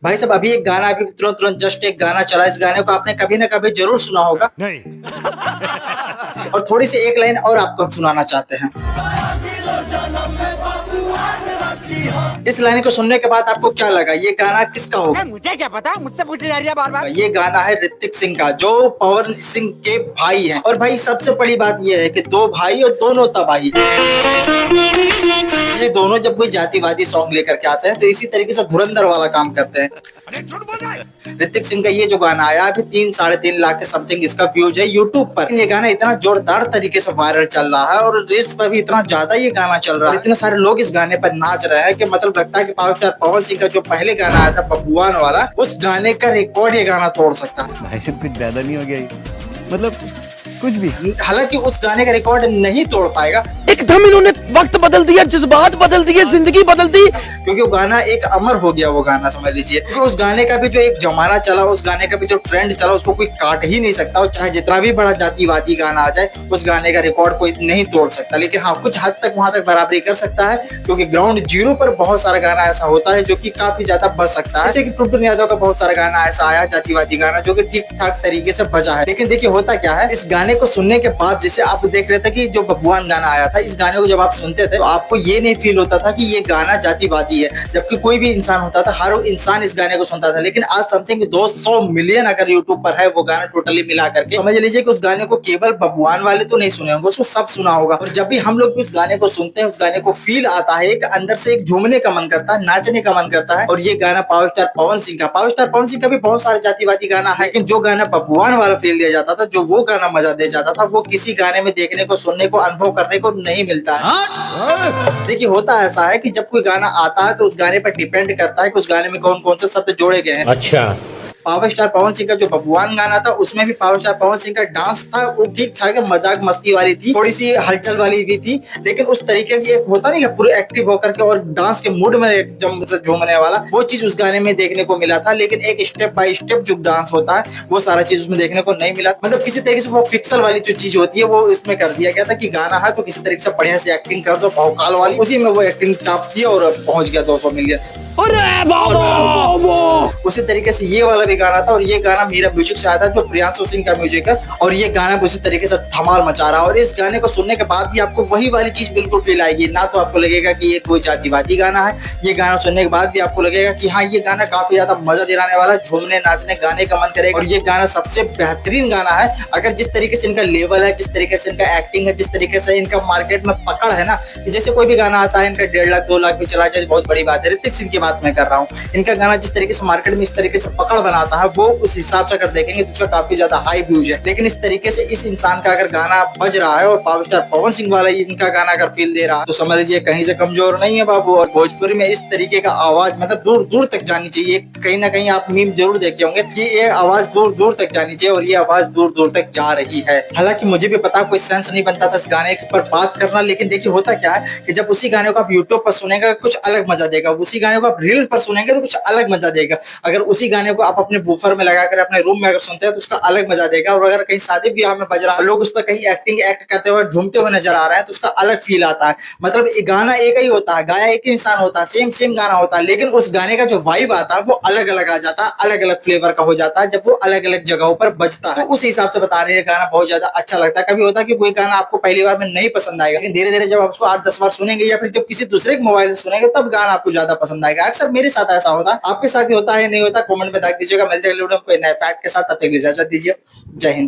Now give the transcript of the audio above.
भाई साहब अभी एक गाना अभी तुरंत तुरंत जस्ट एक गाना चला, इस गाने को आपने कभी ना कभी जरूर सुना होगा। नहीं। और थोड़ी सी एक लाइन और आपको हम सुनाना चाहते हैं। इस लाइन को सुनने के बाद आपको क्या लगा, ये गाना किसका होगा? मुझे क्या पता, मुझसे पूछे जा रही है बार बार। ये गाना है ऋतिक सिंह का, जो पवन सिंह के भाई हैं। और भाई सबसे बड़ी बात ये है कि दो भाई और दोनों तबाही। ये दोनों जब कोई जातिवादी सॉन्ग लेकर के आते हैं तो इसी तरीके से धुरंधर वाला काम करते हैं। ऋतिक सिंह का ये जो गाना आया अभी 3-3.5 लाख के समथिंग इसका व्यूज है यूट्यूब पर। ये गाना इतना जोरदार तरीके से वायरल चल रहा है और रील्स पर भी इतना ज्यादा ये गाना चल रहा है, इतने सारे लोग इस गाने पर नाच रहे हैं कि मतलब लगता है कि पावर स्टार पवन सिंह का जो पहले गाना आया था बबुआन वाला, उस गाने का रिकॉर्ड ये गाना तोड़ सकता है। भाई साहब कुछ ज्यादा नहीं हो गया ये? मतलब कुछ भी। हालांकि उस गाने का रिकॉर्ड नहीं तोड़ पाएगा, एकदम इन्होंने वक्त बदल दिया, जज्बात बदल दिए, जिंदगी बदल दी। क्योंकि वो गाना एक अमर हो गया, वो गाना समझ लीजिए। क्योंकि उस गाने का भी जो एक जमाना चला, उस गाने का भी जो ट्रेंड चला, उसको कोई काट ही नहीं सकता। और चाहे जितना भी बड़ा जातिवादी गाना आ जाए, उस गाने का रिकॉर्ड कोई नहीं तोड़ सकता। लेकिन हाँ, कुछ हद तक वहां तक बराबरी कर सकता है, क्योंकि ग्राउंड जीरो पर बहुत सारा गाना ऐसा होता है जो कि काफी ज्यादा बच सकता है। जैसे कि टुनटुन यादव का बहुत सारा गाना ऐसा आया जातिवादी गाना जो कि ठीक ठाक तरीके से बजा है। लेकिन देखिए होता क्या है, इस गाने को सुनने के बाद जैसे आप देख रहे थे कि जो बबुआन गाना आया था, इस गाने को जब आप सुनते थे तो आपको ये नहीं फील होता था कि ये गाना जातिवादी है, जबकि कोई भी इंसान होता था, हर इंसान इस गाने को सुनता था। लेकिन आज समथिंग 200 मिलियन अगर यूट्यूब पर है वो गाना टोटली मिला करके, समझ लीजिए कि उस गाने को केवल बबुआन वाले तो नहीं सुने होंगे, उसको सब सुना होगा। और जब भी हम लोग उस गाने को सुनते हैं, उस गाने को फील आता है, एक अंदर से एक झूमने का मन करता है, नाचने का मन करता है। और ये गाना पावर स्टार पवन सिंह का भी बहुत सारे जातिवादी गाना है, लेकिन जो गाना बबुआन वाला फील दिया जाता था, जो वो गाना मजा दे जाता था, वो किसी गाने में देखने को, सुनने को, अनुभव करने को नहीं मिलता है। देखिए होता ऐसा है कि जब कोई गाना आता है तो उस गाने पर डिपेंड करता है कि उस गाने में कौन कौन से शब्द जोड़े गए हैं। अच्छा। पावर स्टार पवन सिंह का जो बबुआन गाना था, उसमें भी पावर स्टार पवन सिंह का डांस था, वो ठीक ठाक मजाक मस्ती वाली थी, थोड़ी सी हलचल वाली भी थी। लेकिन उस तरीके से एक होता नहीं है पूरे एक्टिव होकर के और डांस के मूड में एकदम झूमने वाला, वो चीज उस गाने में देखने को मिला था। लेकिन एक स्टेप बाय स्टेप जो डांस होता है, वो सारा चीज उसमें देखने को नहीं मिला। मतलब किसी तरीके से वो फिक्सल वाली जो चीज होती है वो इसमें कर दिया गया था कि गाना है तो किसी तरीके से बढ़िया से एक्टिंग कर दो, भौकाल वाली, उसी में वो एक्टिंग चाप दी और पहुंच गया 200 मिलियन। उसी तरीके से ये वाला भी गाना था, और ये गाना मेरा म्यूजिक से आया था, जो प्रियांशु सिंह का म्यूजिक है, और ये गाना उसी तरीके से धमाल मचा रहा है। और इस गाने को सुनने के बाद भी आपको वही वाली चीज बिल्कुल फील आएगी, ना तो आपको लगेगा कि ये कोई जातिवादी गाना है, ये गाना सुनने के बाद भी आपको लगेगा कि हाँ ये गाना काफी ज्यादा मजा दिलाने वाला, झूमने नाचने गाने का मन करेगा। और ये गाना सबसे बेहतरीन गाना है। अगर जिस तरीके से इनका लेवल है, जिस तरीके से इनका एक्टिंग है, जिस तरीके से इनका मार्केट में पकड़ है ना, जैसे कोई भी गाना आता है इनका 1.5 लाख 2 लाख भी चला जाए बहुत बड़ी बात है। ऋतिक सिंह की बात मैं कर रहा हूँ, इनका गाना जिस तरीके से मार्केट में इस तरीके से पकड़ बनाता है, वो उस हिसाब से अगर देखेंगे तो उसका काफी ज्यादा हाई व्यूज है। लेकिन इस तरीके से इस इंसान का अगर गाना बज रहा है और पावर स्टार पवन सिंह वाला इनका गाना अगर फील दे रहा है, तो समझ लीजिए कहीं से कमजोर नहीं है बाबू। और भोजपुरी में इस तरीके का आवाज मतलब दूर दूर तक जानी चाहिए। कहीं ना कहीं आप मीम जरूर देखे होंगे कि ये आवाज दूर दूर तक जानी चाहिए, और ये आवाज दूर दूर तक जा रही है। हालांकि मुझे भी पता कोई सेंस नहीं बनता था इस गाने पर बात करना, लेकिन देखिए होता क्या है कि जब उसी गाने को आप यूट्यूब पर सुनेंगे कुछ अलग मजा देगा, उसी गाने को आप रील्स पर सुनेंगे तो कुछ अलग मजा देगा। अगर उसी गाने को आप अपने बूफर में लगाकर अपने रूम में अगर सुनते हैं तो उसका अलग मजा देगा। और अगर कहीं शादी ब्याह में बज रहा है, लोग उस पर कहीं एक्ट करते हुए झूमते हुए नजर आ रहे हैं, तो उसका अलग फील आता है। मतलब गाना एक ही होता है, गाया एक ही इंसान होता है, सेम गाना होता है, लेकिन उस गाने का जो वाइब आता है वो अलग अलग आ जाता है, अलग अलग फ्लेवर का हो जाता है जब वो अलग अलग जगहों पर बजता है। तो उस हिसाब से बता रहे हैं गाना बहुत ज्यादा अच्छा लगता है। कभी होता है कि कोई गाना आपको पहली बार में नहीं पसंद आएगा, लेकिन धीरे धीरे जब आप उसको 8-10 बार सुनेंगे या फिर जब किसी दूसरे के मोबाइल से सुनेंगे तब गाना आपको ज्यादा पसंद आएगा। अक्सर मेरे साथ ऐसा होता है, आपके साथ भी होता है नहीं होता, कमेंट में दाग दीजिएगा। मिलते हैं कोई नए फैक्ट के साथ, तब तक इजाजत दीजिए। जय हिंद।